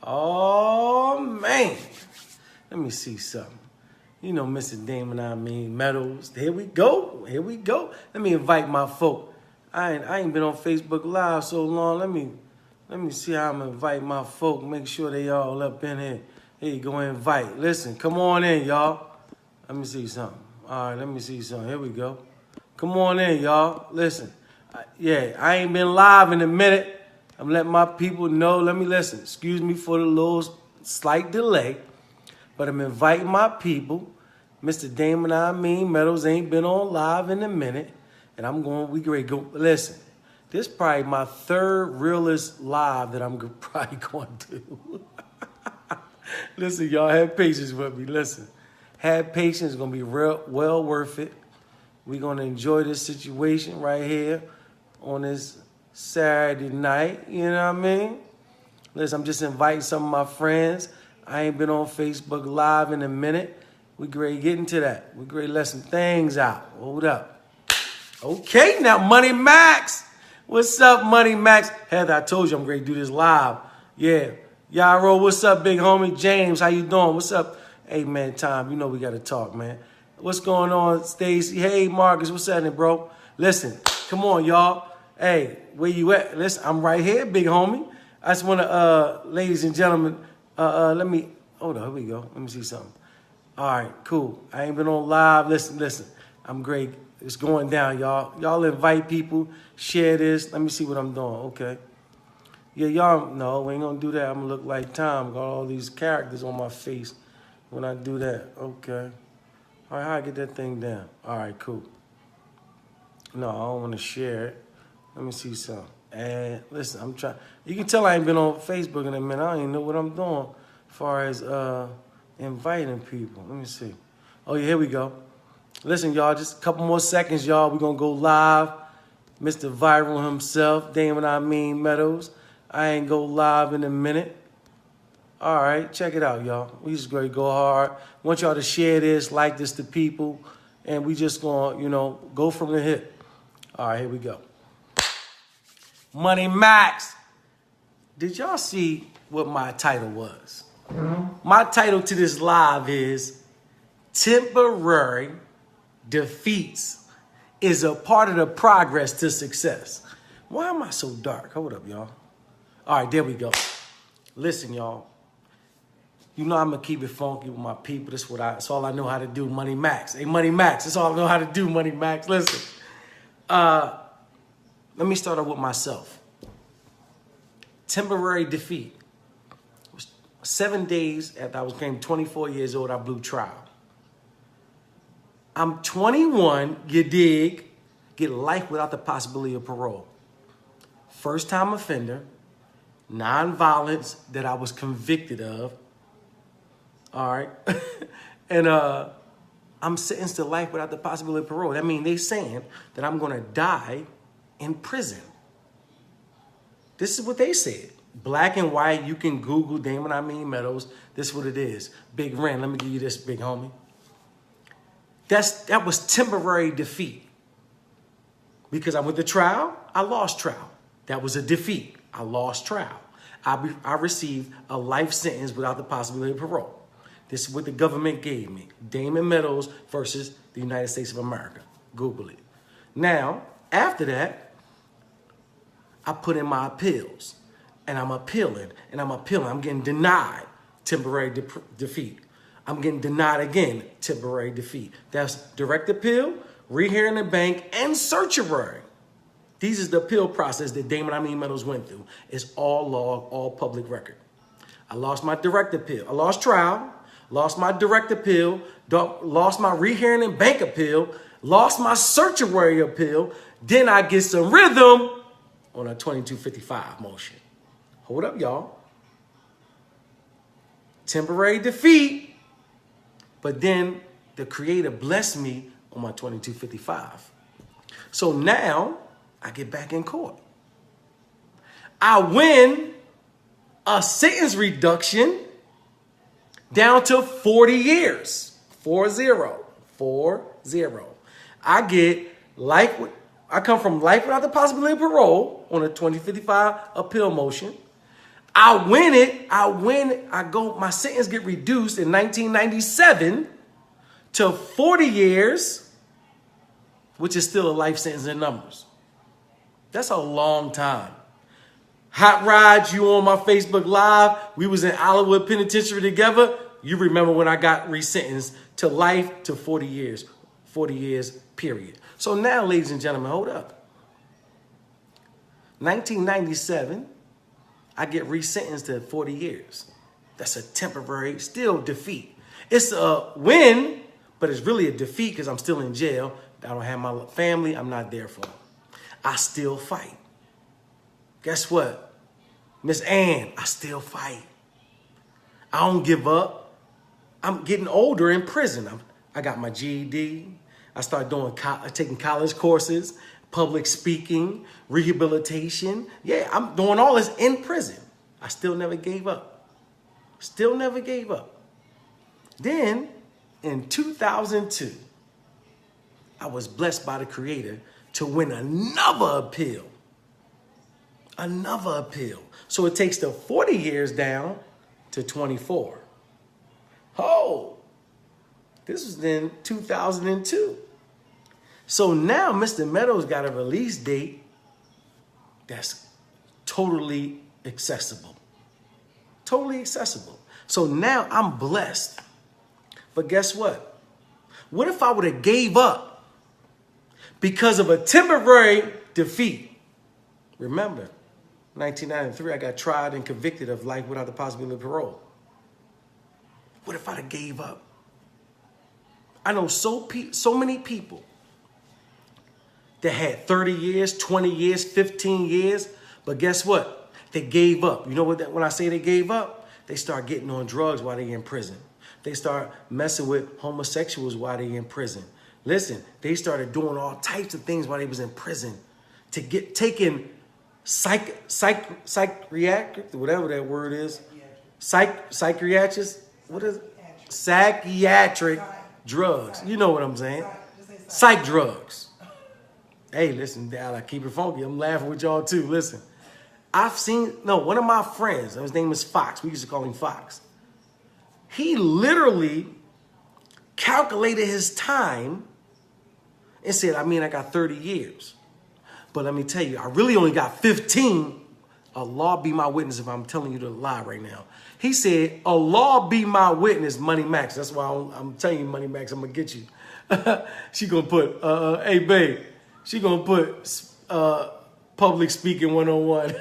Oh, man. Let me see something. You know, Mr. Damon, Meadows. Here we go. Here we go. Let me invite my folk. I ain't been on Facebook Live so long. Let me see how I'm invite my folk. Make sure they all up in here. Here you go, invite. Listen, come on in, y'all. Let me see something. All right, let me see something. Here we go. Come on in, y'all. Listen. I ain't been live in a minute. I'm letting my people know. Let me listen. Excuse me for the little slight delay. But I'm inviting my people. Mr. Damon, Meadows ain't been on live in a minute. And we ready to go. Listen, this is probably my third realest live that I'm probably going to do. Listen, y'all, have patience with me. Listen, have patience. It's going to be well worth it. We're going to enjoy this situation right here on this Saturday night. You know what I mean? Listen, I'm just inviting some of my friends. I ain't been on Facebook Live in a minute. We great getting to that. We great let some things out. Hold up. Okay, now Money Max. What's up, Money Max? Heather, I told you I'm great to do this live. Yeah. Yaro, what's up, big homie? James, how you doing? What's up? Hey, man, Tom, you know we got to talk, man. What's going on, Stacy? Hey, Marcus, what's happening, bro? Listen, come on, y'all. Hey, where you at? Listen, I'm right here, big homie. I just want to, ladies and gentlemen, hold on, here we go. Let me see something. All right, cool. I ain't been on live. Listen. I'm great. It's going down, y'all. Y'all invite people, share this. Let me see what I'm doing, okay? Yeah, y'all, no, we ain't gonna do that. I'm gonna look like Tom. Got all these characters on my face when I do that, okay? All right, how I get that thing down? All right, cool. No, I don't want to share it. Let me see something. And listen, I'm trying. You can tell I ain't been on Facebook in a minute. I don't even know what I'm doing as far as inviting people. Let me see. Oh, yeah, here we go. Listen, y'all, just a couple more seconds, y'all. We're going to go live. Mr. Viral himself, Damon, Meadows. I ain't go live in a minute. All right, check it out, y'all. We just going to go hard. Want y'all to share this, like this to people, and we just going to, go from the hip. All right, here we go. Money Max. Did y'all see what my title was? Mm-hmm. My title to this live is Temporary Defeats is a part of the progress to success. Why am I so dark? Hold up, y'all. All right, there we go. Listen, y'all. You know I'm going to keep it funky with my people. That's all I know how to do, Money Max. Hey, Money Max, that's all I know how to do, Money Max. Listen. Let me start off with myself. Temporary defeat. 7 days after I became 24 years old, I blew trial. I'm 21, you dig, get life without the possibility of parole. First time offender, non-violence that I was convicted of. All right. And I'm sentenced to life without the possibility of parole. That means they saying that I'm going to die in prison. This is what they said. Black and white, you can Google Damon, Meadows. This is what it is. Big Ren, let me give you this, big homie. That was temporary defeat. Because I went to trial, I lost trial. That was a defeat. I lost trial. I received a life sentence without the possibility of parole. This is what the government gave me. Damon Meadows versus the United States of America. Google it. Now, after that, I put in my appeals. And I'm appealing, and I'm appealing. I'm getting denied temporary defeat. I'm getting denied again, temporary defeat. That's direct appeal, rehearing the bank, and certiorari. These is the appeal process that Damon Meadows went through. It's all log, all public record. I lost my direct appeal. I lost trial, lost my direct appeal, lost my rehearing and bank appeal, lost my certiorari appeal. Then I get some rhythm on a 2255 motion. Hold up, y'all. Temporary defeat, but then the Creator blessed me on my 2255. So now I get back in court. I win a sentence reduction down to 40 years. 40. I get life. I come from life without the possibility of parole on a 2055 appeal motion. I win it. My sentence get reduced in 1997 to 40 years, which is still a life sentence in numbers. That's a long time. Hot Rod, you on my Facebook Live. We was in Hollywood Penitentiary together. You remember when I got resentenced to life to 40 years. 40 years, period. So now, ladies and gentlemen, hold up. 1997, I get resentenced to 40 years. That's a temporary, still defeat. It's a win, but it's really a defeat because I'm still in jail. I don't have my family. I'm not there for them. I still fight. Guess what? Miss Ann, I still fight. I don't give up. I'm getting older in prison. I got my GED. I started taking college courses, public speaking, rehabilitation. Yeah, I'm doing all this in prison. I still never gave up. Still never gave up. Then, in 2002, I was blessed by the Creator to win another appeal. Another appeal. So it takes the 40 years down to 24. Oh, this was in 2002. So now Mr. Meadows got a release date that's totally accessible. Totally accessible. So now I'm blessed. But guess what? What if I would have gave up because of a temporary defeat? Remember, 1993, I got tried and convicted of life without the possibility of parole. What if I'd have gave up? I know so many people that had 30 years, 20 years, 15 years, but guess what? They gave up. You know what? When I say they gave up, they start getting on drugs while they're in prison. They start messing with homosexuals while they're in prison. Listen, they started doing all types of things while they was in prison to get taken psychiatric, whatever that word is, psychiatric, what is it? Psychiatric drugs. You know what I'm saying? Psych drugs. Hey, listen, Dad, I keep it funky. I'm laughing with y'all too. Listen, one of my friends, his name is Fox. We used to call him Fox. He literally calculated his time and said, I got 30 years. But let me tell you, I really only got 15. Allah be my witness if I'm telling you the lie right now. He said, Allah be my witness, Money Max. That's why I'm telling you, Money Max, I'm going to get you. She going to put, hey, babe, she going to put public speaking 101.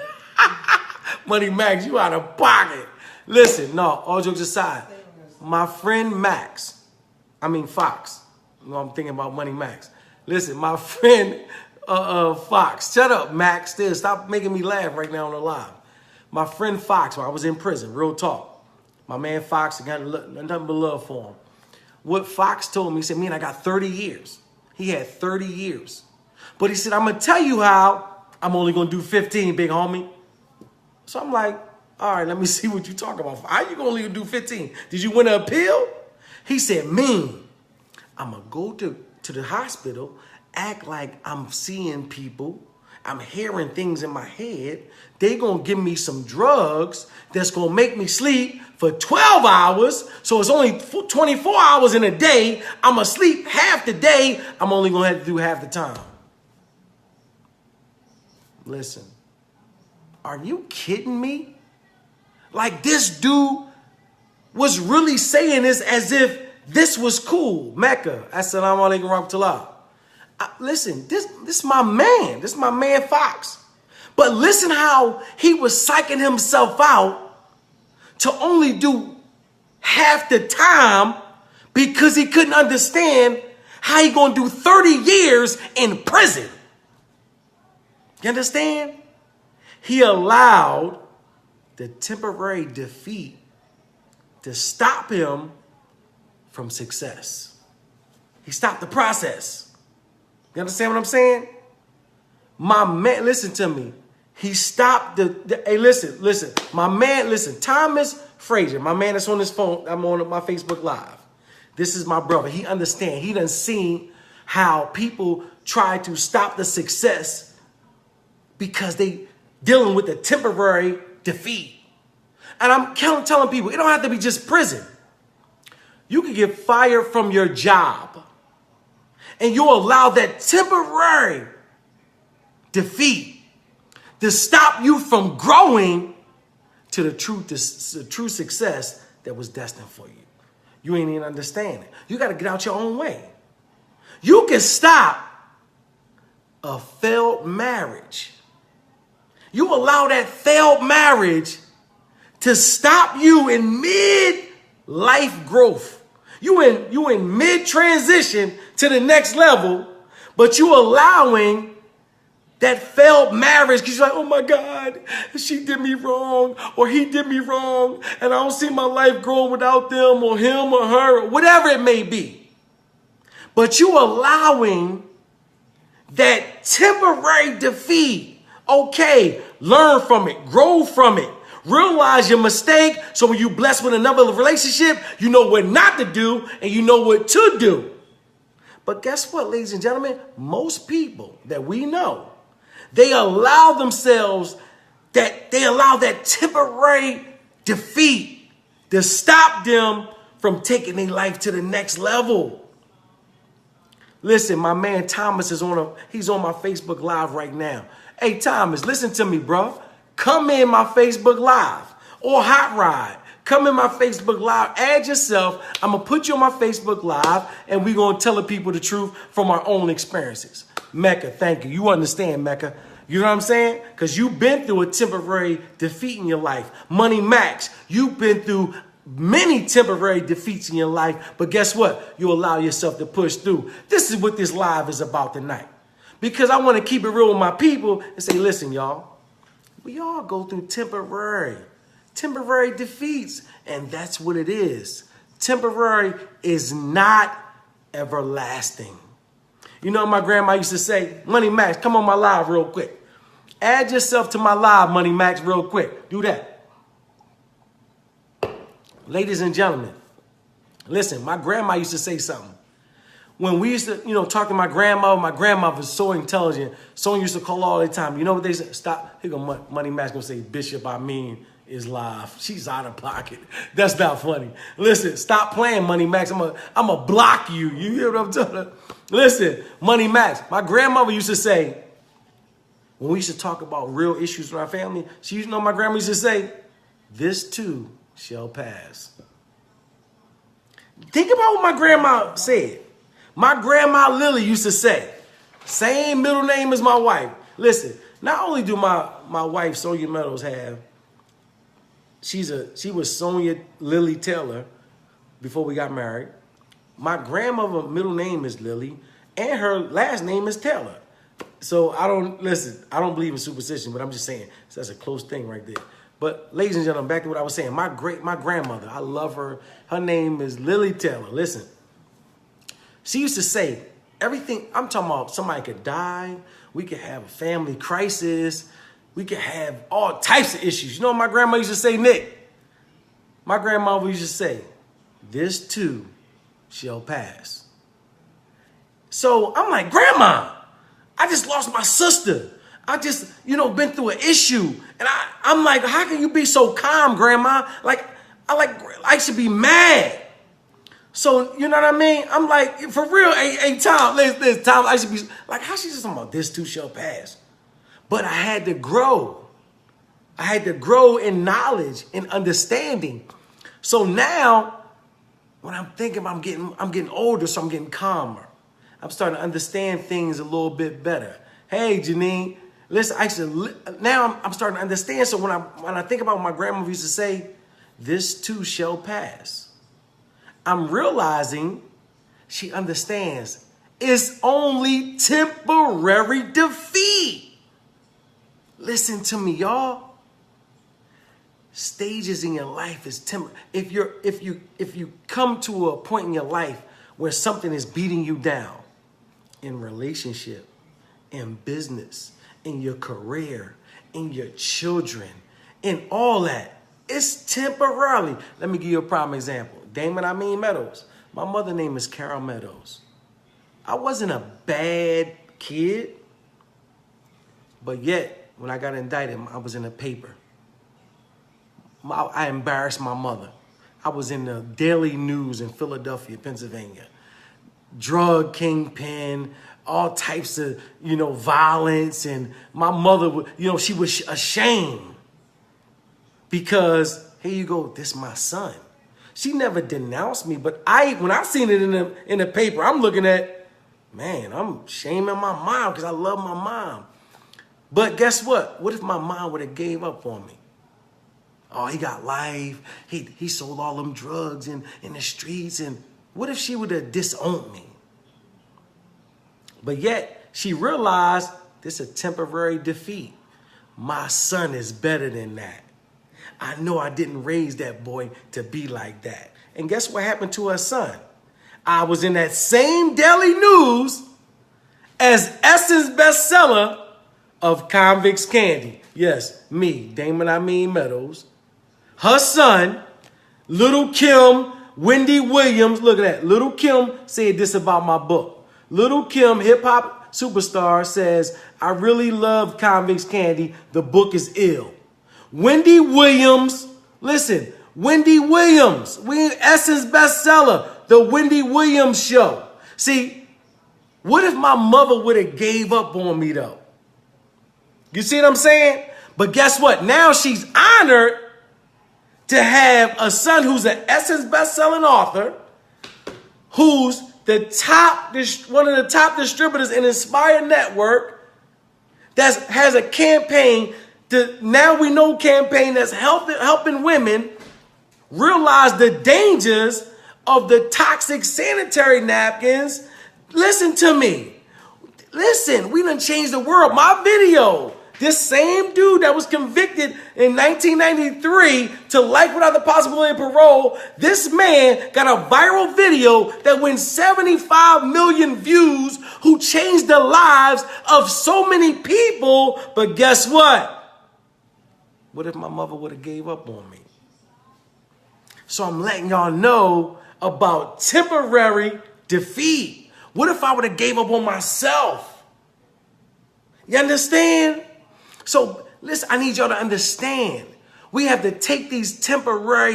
Money Max, you out of pocket. Listen, no, all jokes aside, my friend Fox, you know, I'm thinking about Money Max. Listen, my friend Fox, shut up, Max. Stop making me laugh right now on the live. My friend Fox, when I was in prison, real talk. My man Fox, I got nothing but love for him. What Fox told me, he said, man, I got 30 years. He had 30 years. But he said, I'm going to tell you how I'm only going to do 15, big homie. So I'm like, all right, let me see what you talking about. How you going to only do 15? Did you win an appeal? He said, I'm going to go to the hospital, act like I'm seeing people. I'm hearing things in my head. They going to give me some drugs that's going to make me sleep for 12 hours. So it's only 24 hours in a day. I'm going to sleep half the day. I'm only going to have to do half the time. Listen, are you kidding me? Like, this dude was really saying this as if this was cool. Mecca, assalamu alaikum rahmatullah. Listen, this my man. This is my man Fox. But listen how he was psyching himself out to only do half the time because he couldn't understand how he gonna do 30 years in prison. You understand? He allowed the temporary defeat to stop him from success. He stopped the process. You understand what I'm saying? My man, listen to me. He stopped hey, listen. My man, listen. Thomas Frazier, my man that's on his phone. I'm on my Facebook Live. This is my brother. He understands. He done seen how people try to stop the success because they dealing with a temporary defeat. And I'm telling people, it don't have to be just prison. You can get fired from your job, and you allow that temporary defeat to stop you from growing to the true success that was destined for you. You ain't even understand it. You got to get out your own way. You can stop a failed marriage. You allow that failed marriage to stop you in mid-life growth. You in mid-transition to the next level, but you allowing that failed marriage because you're like, oh my God, she did me wrong or he did me wrong and I don't see my life growing without them or him or her, or whatever it may be. But you allowing that temporary defeat. Okay, learn from it, grow from it, realize your mistake. So when you blessed with another relationship, you know what not to do and you know what to do. But guess what, ladies and gentlemen? Most people that we know, they allow that temporary defeat to stop them from taking their life to the next level. Listen, my man Thomas he's on my Facebook Live right now. Hey, Thomas, listen to me, bro. Come in my Facebook Live or Hot Ride. Come in my Facebook Live. Add yourself. I'm going to put you on my Facebook Live, and we're going to tell the people the truth from our own experiences. Mecca, thank you. You understand, Mecca. You know what I'm saying? Because you've been through a temporary defeat in your life. Money Max, you've been through many temporary defeats in your life. But guess what? You allow yourself to push through. This is what this live is about tonight. Because I want to keep it real with my people and say, listen, y'all, we all go through temporary defeats. And that's what it is. Temporary is not everlasting. You know what my grandma used to say? Money Max, come on my live real quick. Add yourself to my live, Money Max, real quick. Do that. Ladies and gentlemen, listen, my grandma used to say something. When we used to, talk to my grandma was so intelligent. Someone used to call all the time. You know what they said? Stop. Here go Money Max going to say, Bishop, is live. She's out of pocket. That's not funny. Listen, stop playing, Money Max. I'm gonna block you. You hear what I'm telling you? Listen, Money Max. My grandmother used to say, when we used to talk about real issues with our family, my grandma used to say, this too shall pass. Think about what my grandma said. My grandma Lily used to say, same middle name as my wife. Listen, not only do my wife, Sonia Meadows, have, she was Sonia Lily Taylor before we got married. My grandmother's middle name is Lily, and her last name is Taylor. So I don't believe in superstition, but I'm just saying that's a close thing right there. But ladies and gentlemen, back to what I was saying. My grandmother, I love her. Her name is Lily Taylor. Listen, she used to say everything. I'm talking about somebody could die. We could have a family crisis. We could have all types of issues. You know what my grandma used to say, Nick? My grandmother used to say, this too shall pass. So I'm like, Grandma, I just lost my sister. I just, been through an issue. And I'm like, how can you be so calm, Grandma? I should be mad. So, you know what I mean? I'm like, for real, Tom, I should be like, how she just talking about this too shall pass? But I had to grow. I had to grow in knowledge and understanding. So now, when I'm thinking, I'm getting older, so I'm getting calmer. I'm starting to understand things a little bit better. Hey, Janine, listen, now I'm starting to understand. So when I think about what my grandmother used to say, this too shall pass. I'm realizing she understands it's only temporary defeat. Listen to me, y'all. Stages in your life is temporary. If you come to a point in your life where something is beating you down in relationship, in business, in your career, in your children, in all that, it's temporarily. Let me give you a prime example. Damon Meadows. My mother's name is Carol Meadows. I wasn't a bad kid, but yet when I got indicted, I was in the paper. I embarrassed my mother. I was in the Daily News in Philadelphia, Pennsylvania. Drug kingpin, all types of, violence. And my mother, she was ashamed because, here you go, this is my son. She never denounced me, but when I seen it in the paper, I'm looking at, man, I'm shaming my mom because I love my mom. But guess what? What if my mom would have gave up on me? Oh, he got life. He sold all them drugs in the streets. And what if she would have disowned me? But yet, she realized this is a temporary defeat. My son is better than that. I know I didn't raise that boy to be like that. And guess what happened to her son? I was in that same Daily News as Essence bestseller of Convicts Candy. Yes, me, Damon Meadows. Her son, Little Kim, Wendy Williams. Look at that. Little Kim said this about my book. Little Kim, hip-hop superstar, says, I really love Convicts Candy. The book is ill. Wendy Williams, listen, Wendy Williams, Essence bestseller, The Wendy Williams Show. See, what if my mother would have gave up on me, though? You see what I'm saying? But guess what? Now she's honored to have a son who's an Essence best-selling author, who's one of the top distributors in Inspire Network, that has a campaign, now we know campaign that's helping women realize the dangers of the toxic sanitary napkins. Listen to me. Listen, we done changed the world. My video, this same dude that was convicted in 1993 to life without the possibility of parole, this man got a viral video that went 75 million views, who changed the lives of so many people. But guess what? What if my mother would have gave up on me? So I'm letting y'all know about temporary defeat. What if I would have gave up on myself? You understand? So listen, I need y'all to understand. We have to take these temporary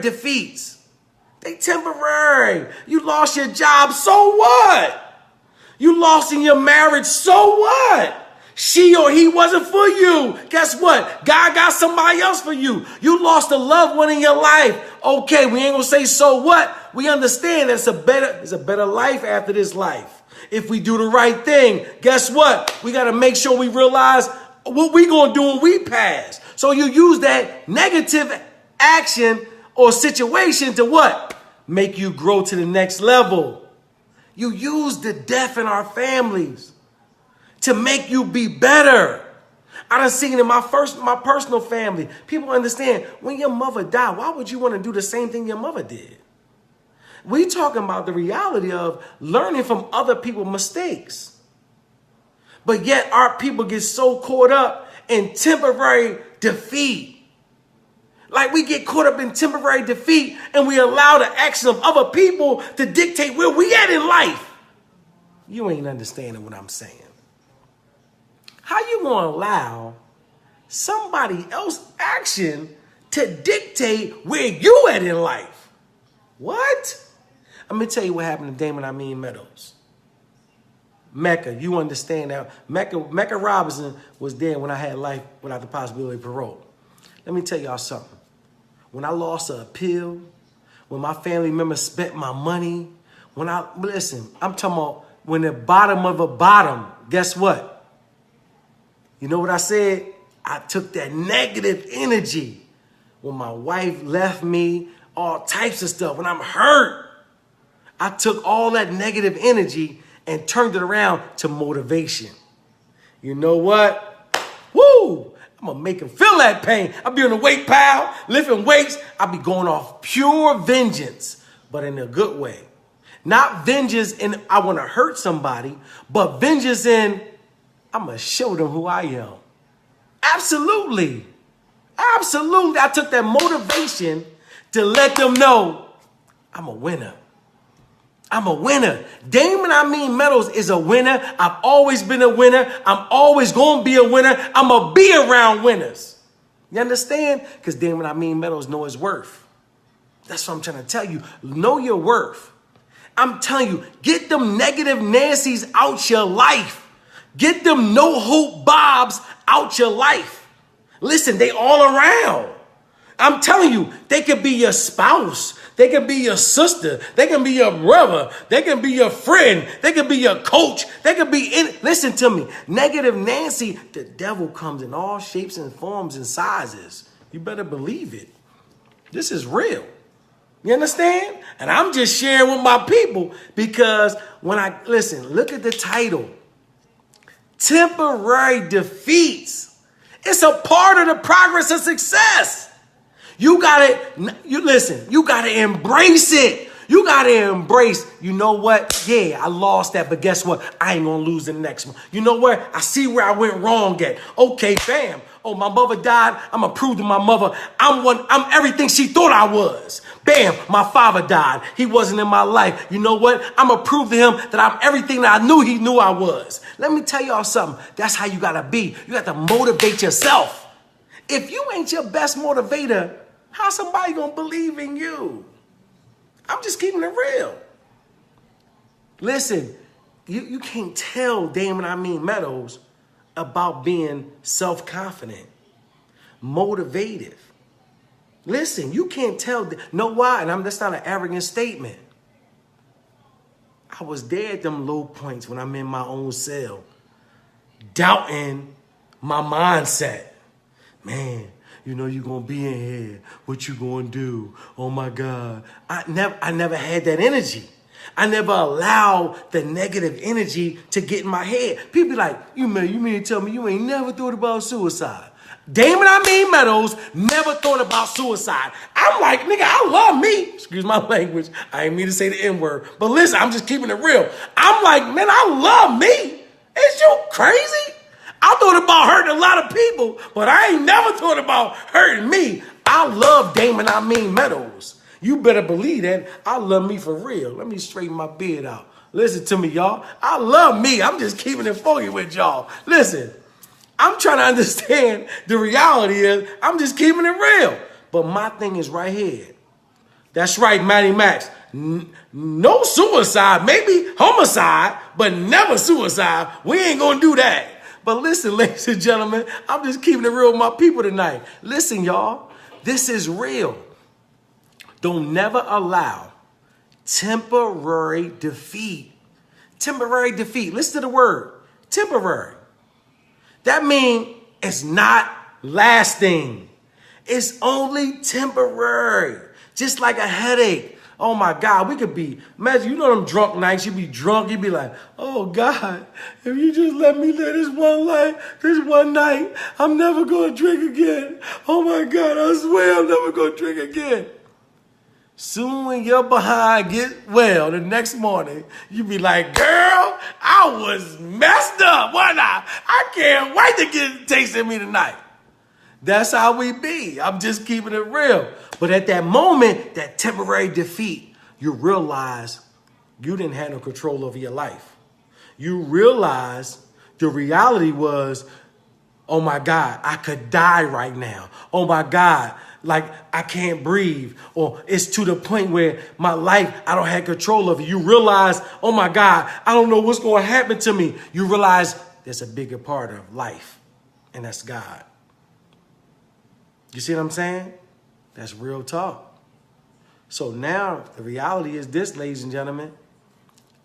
defeats. They temporary. You lost your job, so what? You lost in your marriage, so what? She or he wasn't for you. Guess what? God got somebody else for you. You lost a loved one in your life. Okay, we ain't gonna say so what. We understand that it's a better life after this life. If we do the right thing, guess what? We got to make sure we realize what we going to do when we pass. So you use that negative action or situation to what? Make you grow to the next level. You use the death in our families to make you be better. I done seen it in my personal family. People understand, when your mother died, why would you want to do the same thing your mother did? We talking about the reality of learning from other people's mistakes. But yet our people get so caught up in temporary defeat. Like we get caught up in temporary defeat and we allow the action of other people to dictate where we at in life. You ain't understanding what I'm saying. How you gonna allow somebody else's action to dictate where you at in life? What? Let me tell you what happened to Damon Meadows. Mecca, you understand that. Mecca Robinson was there when I had life without the possibility of parole. Let me tell y'all something. When I lost an appeal, when my family members spent my money, listen, I'm talking about when the bottom of the bottom, guess what? You know what I said? I took that negative energy when my wife left me, all types of stuff, when I'm hurt. I took all that negative energy and turned it around to motivation. You know what? Woo! I'm going to make him feel that pain. I'll be on the weight pile, lifting weights. I'll be going off pure vengeance, but in a good way. Not vengeance in I want to hurt somebody, but vengeance in I'm going to show them who I am. Absolutely. Absolutely. I took that motivation to let them know I'm a winner. I'm a winner. Damon Meadows is a winner. I've always been a winner. I'm always going to be a winner. I'm going to be around winners. You understand? Because Damon I Mean Meadows know his worth. That's what I'm trying to tell you. Know your worth. I'm telling you, get them negative Nancy's out your life. Get them no hope Bobs out your life. Listen, they all around. I'm telling you, they could be your spouse. They can be your sister. They can be your brother. They can be your friend. They can be your coach. They can be in. Listen to me. Negative Nancy, the devil comes in all shapes and forms and sizes. You better believe it. This is real. You understand? And I'm just sharing with my people because listen, look at the title. Temporary defeats. It's a part of the progress of success. You gotta embrace it. You gotta embrace, you know what? Yeah, I lost that, but guess what? I ain't gonna lose the next one. You know what? I see where I went wrong at. Okay, bam. Oh, my mother died. I'm gonna prove to my mother I'm everything she thought I was. Bam, my father died. He wasn't in my life. You know what? I'm gonna prove to him that I'm everything that I knew he knew I was. Let me tell y'all something. That's how you gotta be. You have to motivate yourself. If you ain't your best motivator, how somebody gonna believe in you? I'm just keeping it real. Listen, you can't tell Damon I Mean Meadows about being self-confident, motivative. Listen, you can't tell. Know why? And that's not an arrogant statement. I was there at them low points when I'm in my own cell, doubting my mindset. Man, you know you're going to be in here. What you going to do? Oh, my God. I never had that energy. I never allowed the negative energy to get in my head. People be like, you mean to tell me you ain't never thought about suicide? Damon I Mean Meadows never thought about suicide. I'm like, nigga, I love me. Excuse my language. I ain't mean to say the N-word. But listen, I'm just keeping it real. I'm like, man, I love me. Is you crazy? I thought about hurting a lot of people, but I ain't never thought about hurting me. I love Damon I Mean Meadows. You better believe that. I love me for real. Let me straighten my beard out. Listen to me, y'all. I love me. I'm just keeping it funky with y'all. Listen, I'm trying to understand the reality is I'm just keeping it real. But my thing is right here. That's right, Matty Max. No suicide, maybe homicide, but never suicide. We ain't going to do that. But listen, ladies and gentlemen, I'm just keeping it real with my people tonight. Listen, y'all, this is real. Don't never allow temporary defeat. Temporary defeat. Listen to the word. Temporary. That means it's not lasting. It's only temporary. Just like a headache. Oh my God, we could be, imagine, you know them drunk nights, you be drunk, you be like, oh God, if you just let me live this one night, I'm never going to drink again. Oh my God, I swear I'm never going to drink again. Soon when you're behind get well the next morning, you be like, girl, I was messed up, wasn't I? I can't wait to get a taste of me tonight. That's how we be. I'm just keeping it real. But at that moment, that temporary defeat, you realize you didn't have no control over your life. You realize the reality was, oh my God, I could die right now. Oh my God, like I can't breathe. Or it's to the point where my life, I don't have control of it. You realize, oh my God, I don't know what's going to happen to me. You realize there's a bigger part of life, and that's God. You see what I'm saying? That's real talk. So now the reality is this, ladies and gentlemen,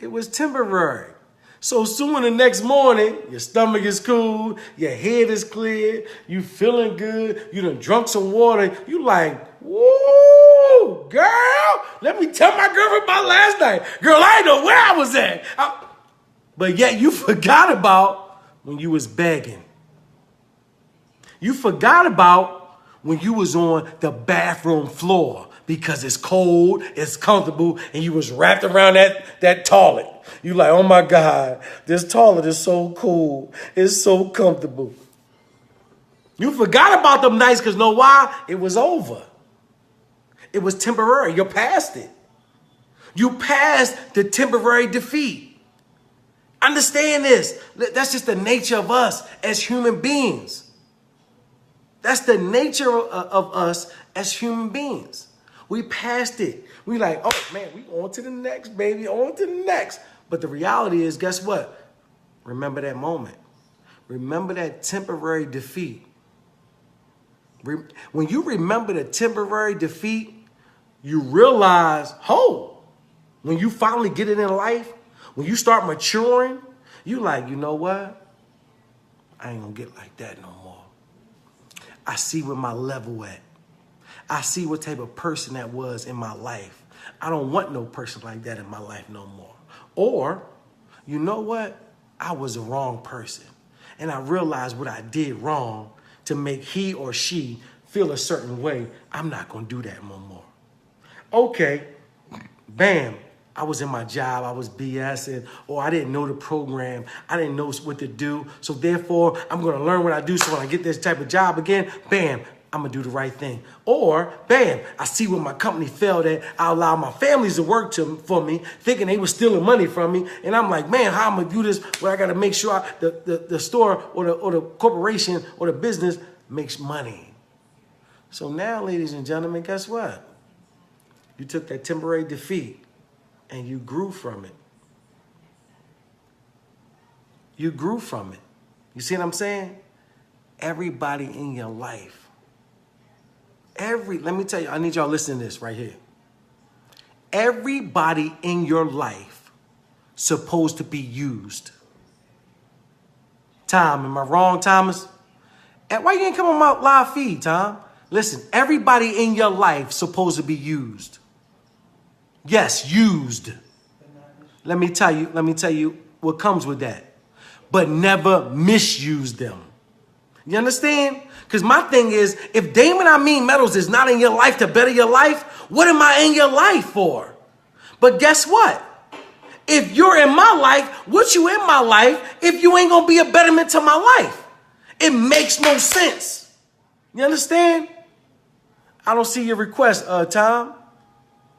it was temporary. So soon the next morning, your stomach is cool, your head is clear, you feeling good, you done drunk some water, you like, woo, girl, let me tell my girlfriend about last night. Girl, I didn't know where I was at. But yet you forgot about when you was begging. You forgot about when you was on the bathroom floor because it's cold, it's comfortable, and you was wrapped around that toilet. You like, oh my God, this toilet is so cool. It's so comfortable. You forgot about them nights because know why? It was over. It was temporary. You're past it. You passed the temporary defeat. Understand this. That's just the nature of us as human beings. That's the nature of us as human beings. We passed it. We like, oh man, we on to the next, baby, on to the next. But the reality is, guess what? Remember that moment. Remember that temporary defeat. When you remember the temporary defeat, you realize, oh, when you finally get it in life, when you start maturing, you like, you know what? I ain't gonna get like that no more. I see where my level at. I see what type of person that was in my life. I don't want no person like that in my life no more. Or, you know what? I was the wrong person. And I realized what I did wrong to make he or she feel a certain way. I'm not going to do that no more. Okay, bam. I was in my job, I was BSing, or I didn't know the program, I didn't know what to do, so therefore, I'm gonna learn what I do, so when I get this type of job again, bam, I'm gonna do the right thing. Or, bam, I see where my company failed at, I allow my families to work for me, thinking they were stealing money from me, and I'm like, man, how am I gonna do this where I gotta make sure the store or the corporation or the business makes money. So now, ladies and gentlemen, guess what? You took that temporary defeat, and you grew from it. You grew from it. You see what I'm saying? Everybody in your life. Let me tell you, I need y'all to listen to this right here. Everybody in your life supposed to be used. Tom, am I wrong, Thomas? And why you ain't come on my live feed, Tom? Listen, everybody in your life supposed to be used. Yes, used. Let me tell you what comes with that. But never misuse them. You understand? Because my thing is, if Damon Meadows is not in your life to better your life, what am I in your life for? But guess what? If you're in my life, what you in my life if you ain't gonna be a betterment to my life? It makes no sense. You understand? I don't see your request, Tom.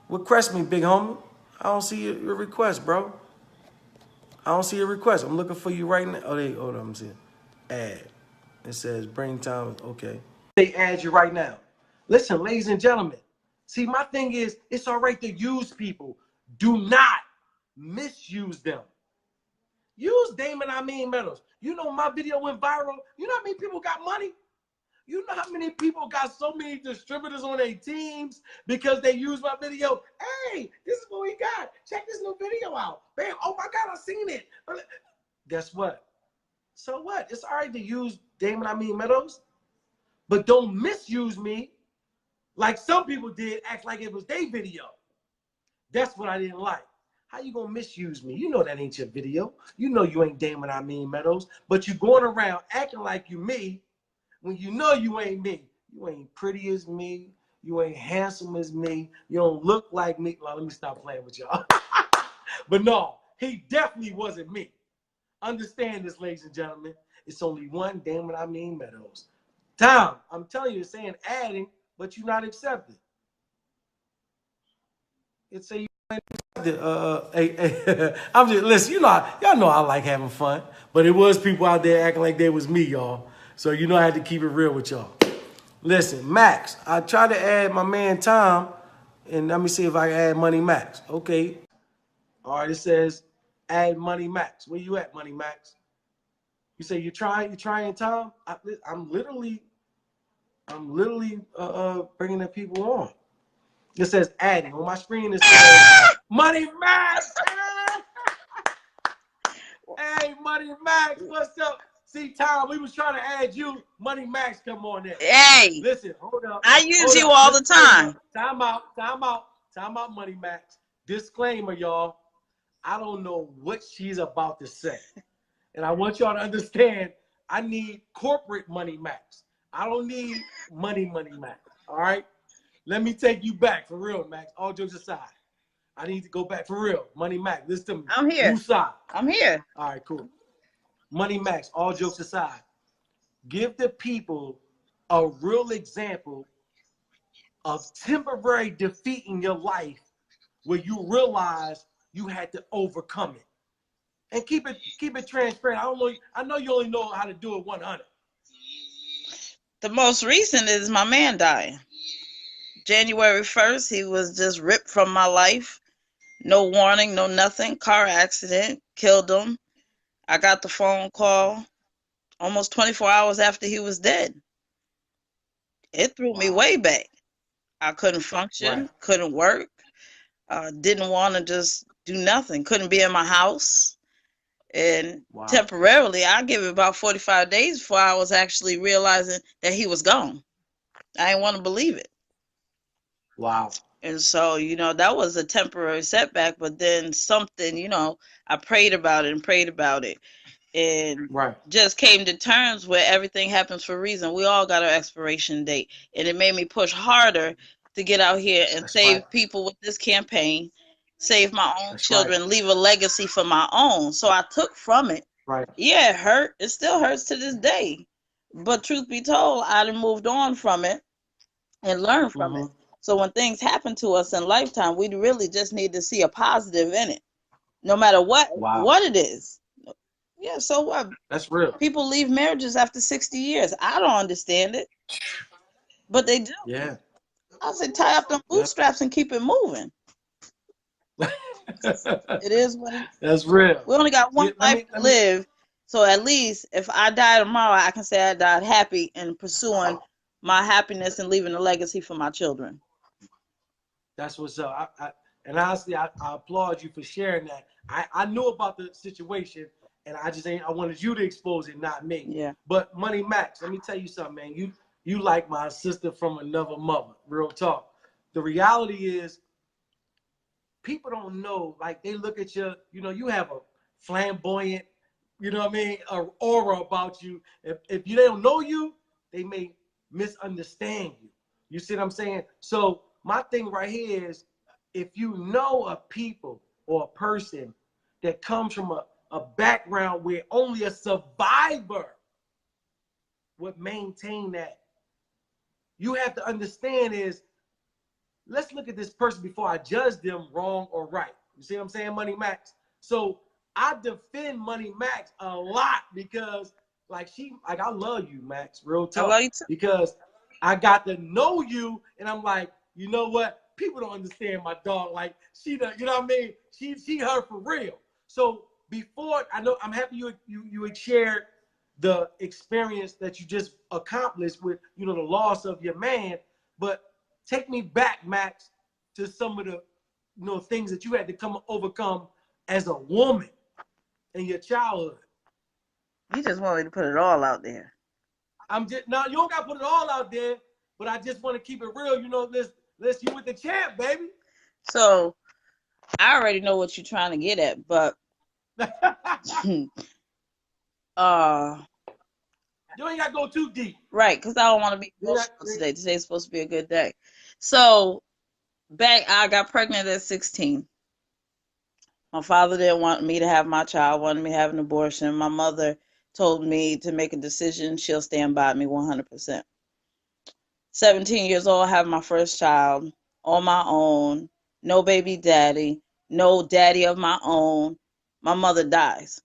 Request me, big homie. I don't see your request, bro. I don't see your request. I'm looking for you right now. Oh, hold on, I'm seeing. Add. It says bring Tom. Okay. They add you right now. Listen, ladies and gentlemen. See, my thing is, it's all right to use people. Do not misuse them. Use Damon Meadows. You know my video went viral. You know how many people got money? You know how many people got so many distributors on their teams because they used my video? Hey, this is what we got. Check this new video out. Bam, oh my God, I seen it. Guess what? So what? It's all right to use Damon Meadows, but don't misuse me like some people did, act like it was their video. That's what I didn't like. How you gonna misuse me? You know that ain't your video. You know you ain't Damon Meadows, but you going around acting like you me, when you know you ain't me. You ain't pretty as me. You ain't handsome as me. You don't look like me. Well, let me stop playing with y'all. But no, he definitely wasn't me. Understand this, ladies and gentlemen. It's only one Damon Meadows. Tom, I'm telling you, it's saying adding, but you're not accepted. It's a I'm just listen. Y'all know I like having fun, but it was people out there acting like they was me, y'all. So you know I had to keep it real with y'all. Listen, Max, I tried to add my man Tom, and let me see if I can add Money Max. Okay. All right, it says add Money Max. Where you at, Money Max? You say you trying, Tom? I'm literally bringing the people on. It says adding. On my screen it says Money Max. Hey, Money Max, what's up? See, Tom, we was trying to add you. Money Max, come on there. Hey, listen, hold up. I use you all the time. Time out, Money Max. Disclaimer, y'all. I don't know what she's about to say. And I want y'all to understand, I need corporate Money Max. I don't need money Max. All right? Let me take you back for real, Max. All jokes aside. I need to go back for real. Money Max, listen to me. I'm here. Woosah. I'm here. All right, cool. Money Max, all jokes aside. Give the people a real example of temporary defeat in your life where you realize you had to overcome it. And keep it transparent. I know you only know how to do it 100. The most recent is my man dying. January 1st, he was just ripped from my life. No warning, no nothing. Car accident, killed him. I got the phone call almost 24 hours after he was dead. It threw me way back. I couldn't function, Right. couldn't work, didn't want to just do nothing, couldn't be in my house. And Wow. temporarily, I give it about 45 days before I was actually realizing that he was gone. I didn't want to believe it. Wow. And so, that was a temporary setback, but then something, I prayed about it and prayed about it and Right. just came to terms where everything happens for a reason. We all got our expiration date. And it made me push harder to get out here and That's right. save people with this campaign, save my own That's right. children, leave a legacy for my own. So I took from it. Right. Yeah, it hurt. It still hurts to this day. But truth be told, I done moved on from it and learned from it. Mm-hmm. So when things happen to us in lifetime, we really just need to see a positive in it, no matter what Wow. what it is. Yeah, so what? That's real. People leave marriages after 60 years. I don't understand it, but they do. Yeah. I say tie up them Yep. bootstraps and keep it moving. It is what it is. That's real. We only got one Let life me to let me live. So at least if I die tomorrow, I can say I died happy and pursuing my happiness and leaving a legacy for my children. That's what's up. And honestly, I applaud you for sharing that. I knew about the situation, and I wanted you to expose it, not me. Yeah. But Money Max, let me tell you something, man. You like my sister from another mother. Real talk. The reality is, people don't know. Like they look at you. You have a flamboyant, what I mean, a aura about you. If they don't know you, they may misunderstand you. You see what I'm saying? So my thing right here is, if you know a people or a person that comes from a background where only a survivor would maintain that, you have to understand is, let's look at this person before I judge them wrong or right. You see what I'm saying, Money Max? So I defend Money Max a lot because, like, I love you, Max, real I love talk. you too. Because I got to know you, and I'm like, you know what? People don't understand my dog. Like, you know what I mean? She her for real. So before, I know, I'm happy you had shared the experience that you just accomplished with, the loss of your man. But take me back, Max, to some of the things that you had to overcome as a woman in your childhood. You just want me to put it all out there. I'm just now, you don't gotta put it all out there, but I just want to keep it real. Let's you with the champ, baby. So I already know what you're trying to get at, but uh You ain't gotta go too deep. right, because I don't want to be emotional today. Today's supposed to be a good day. So I got pregnant at 16. My father didn't want me to have my child, wanted me to have an abortion. My mother told me to make a decision. She'll stand by me 100%. 17 years old, I have my first child on my own. No baby daddy, no daddy of my own. My mother dies.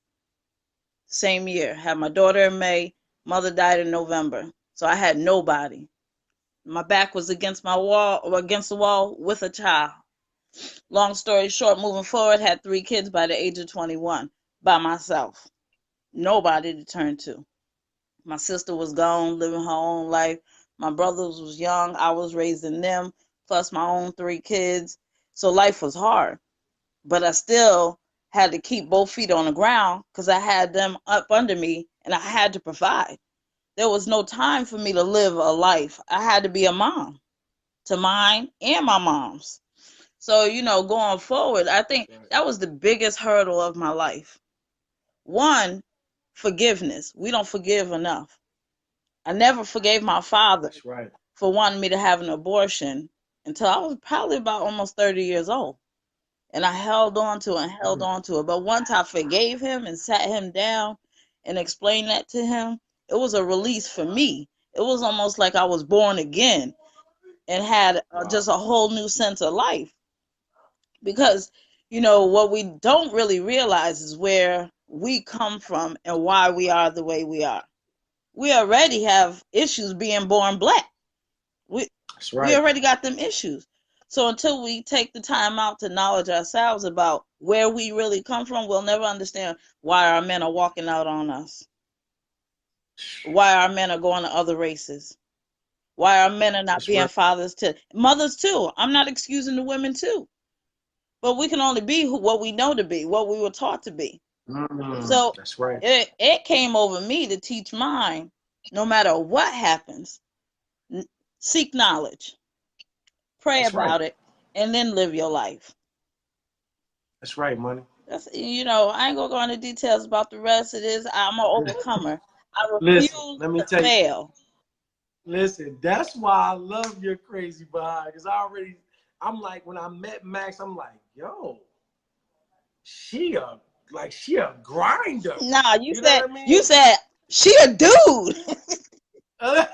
Same year. Had my daughter in May. Mother died in November. So I had nobody. My back was against my wall or against the wall with a child. Long story short, moving forward, had 3 kids by the age of 21 by myself. Nobody to turn to. My sister was gone, living her own life. My brothers was young. I was raising them, plus my own 3 kids. So life was hard. But I still had to keep both feet on the ground because I had them up under me and I had to provide. There was no time for me to live a life. I had to be a mom to mine and my mom's. So, going forward, I think that was the biggest hurdle of my life. One, forgiveness. We don't forgive enough. I never forgave my father That's right. for wanting me to have an abortion until I was probably about almost 30 years old. And I held on to it and held on to it. But once I forgave him and sat him down and explained that to him, it was a release for me. It was almost like I was born again and had just a whole new sense of life. Because, what we don't really realize is where we come from and why we are the way we are. We already have issues being born black. We That's we right. already got them issues. So until we take the time out to knowledge ourselves about where we really come from, we'll never understand why our men are walking out on us. Why our men are going to other races. Why our men are not That's being right. fathers to mothers too. I'm not excusing the women too. But we can only be what we know to be, what we were taught to be. So That's right. it came over me to teach mine, no matter what happens, seek knowledge, pray That's right. about it, and then live your life. That's right, money. That's, I ain't gonna go into details about the rest of this. I'm an overcomer. I Listen, refuse let me to tell you. fail. Listen, that's why I love your crazy behind. Because I'm like, when I met Max, I'm like, yo, she a grinder. Nah, You know what I you mean? said she a dude. No,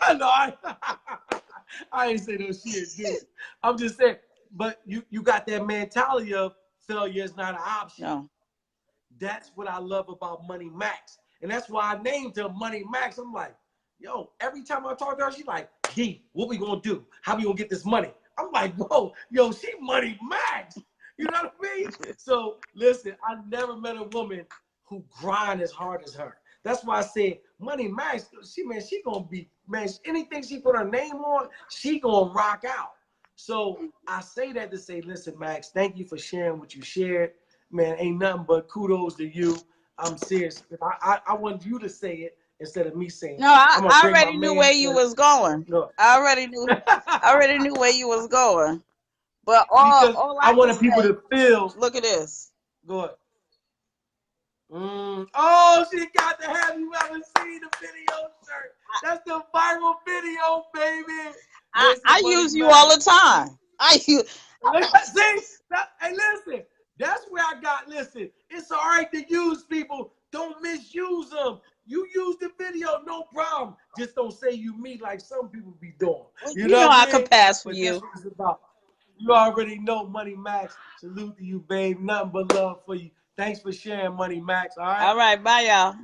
I ain't say no shit, dude. I'm just saying, but you got that mentality of failure is not an option. No. That's what I love about Money Max. And that's why I named her Money Max. I'm like, yo, every time I talk to her, she's like, D, what we gonna do? How we gonna get this money? I'm like, whoa, yo, she Money Max. You know what I mean? So listen, I never met a woman who grind as hard as her. That's why I said Money Max, she gonna be, man, anything she put her name on, she gonna rock out. So I say that to say, listen, Max, thank you for sharing what you shared. Man, ain't nothing but kudos to you. I'm serious. I want you to say it instead of me saying it. No, I, I'm gonna I bring my already knew where man. you was going. No. I already knew where you was going. But Because all I I can wanted people say, to feel. look at this. Go ahead. Oh, she got to have you ever seen the video shirt. That's the viral video, baby. Listen, I Money use you all Max. the time. See, hey, listen, that's where I got, listen, it's all right to use people. Don't misuse them. You use the video, no problem. Just don't say you me like some people be doing. You You know know what I I could mean? pass for But that's you. what it's about. You already know, Money Max. Salute to you, babe. Nothing but love for you. Thanks for sharing, Money Max. All right? All right, bye y'all.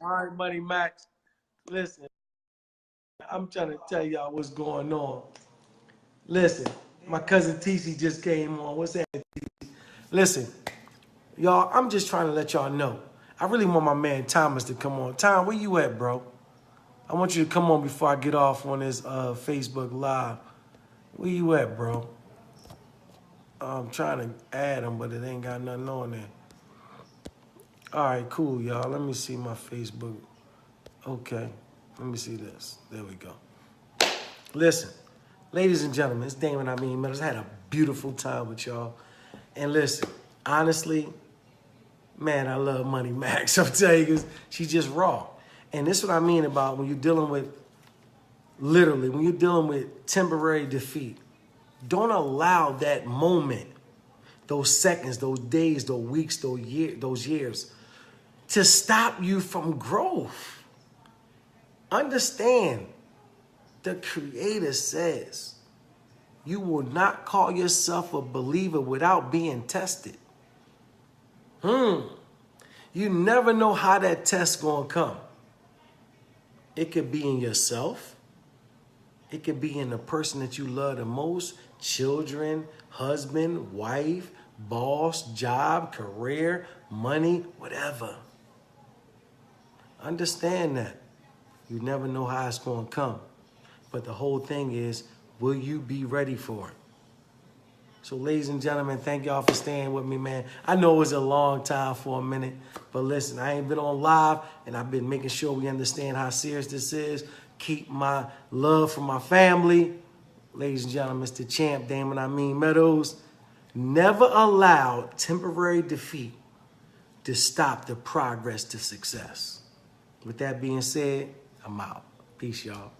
All right, Money Max. Listen, I'm trying to tell y'all what's going on. Listen, my cousin TC just came on. What's that? Listen, y'all, I'm just trying to let y'all know. I really want my man Thomas to come on. Tom, where you at, bro? I want you to come on before I get off on this Facebook Live. Where you at, bro? I'm trying to add him, but it ain't got nothing on there. All right, cool, y'all. Let me see my Facebook. Okay, let me see this. There we go. Listen, ladies and gentlemen, it's Damon Meadows. I had a beautiful time with y'all. And listen, honestly, man, I love Money Max. I'm telling you, because she's just raw. And this is what I mean about when you're dealing with, literally, when you're dealing with temporary defeat. Don't allow that moment, those seconds, those days, those weeks, those years, to stop you from growth. Understand, the Creator says, you will not call yourself a believer without being tested. You never know how that test gonna come. It could be in yourself. It could be in the person that you love the most, children, husband, wife, boss, job, career, money, whatever. Understand that. You never know how it's gonna come. But the whole thing is, will you be ready for it? So, ladies and gentlemen, thank y'all for staying with me, man. I know it was a long time for a minute, but listen, I ain't been on live, and I've been making sure we understand how serious this is. Keep my love for my family. Ladies and gentlemen, it's the champ, Damon Meadows. Never allow temporary defeat to stop the progress to success. With that being said, I'm out. Peace, y'all.